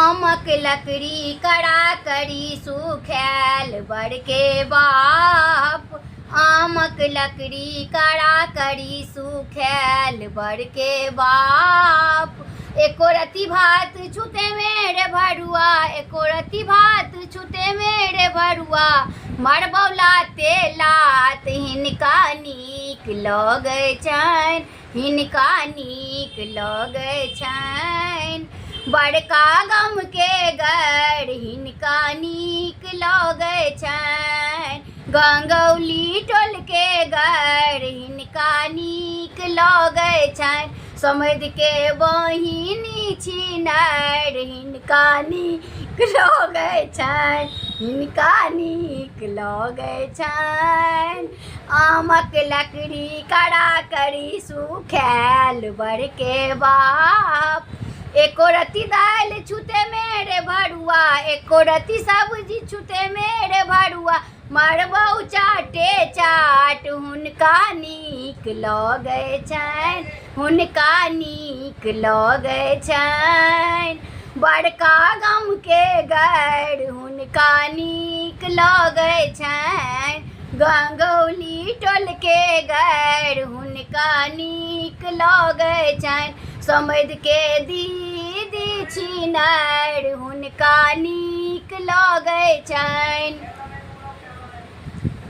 आमक लकड़ी कड़ा करी सुखैल बड़के बाप। आमक लकड़ी कड़ा करी सुखैल बड़के बाप। एको रति भात छूटे मेरे भरुआ, एको रति भात छूटे मेरे भरुआ। मरबौलाते लात हिनका नीक लगै छनि, हिनका नीक लगै छनि। बड़का गम के गढ़ हिनका नीक लगै छनि। गंगौली टोल के गढ़ हिनका नीक लगै छनि। समध के बहिनी छिनार हिनका नीक लगै छनि, हिनका नीक लगै छनि। आमक लकड़ी कड़ा करी सुखैल बड़के बाप। एको रति दालि छूटे मेरे भरुआ, एको रति सब्जी छूटे मेरे भरुआ। मरबौ चाटे चाट हुनका नीक लगै छनि, हुनका नीक लगै छनि। बड़का गम के गढ़ हुनका नीक लगै छनि। गंगौली टोल के गढ़ हुनका नीक लगै छनि। समध के दीदी छिनार हुनका नीक लगै छनि।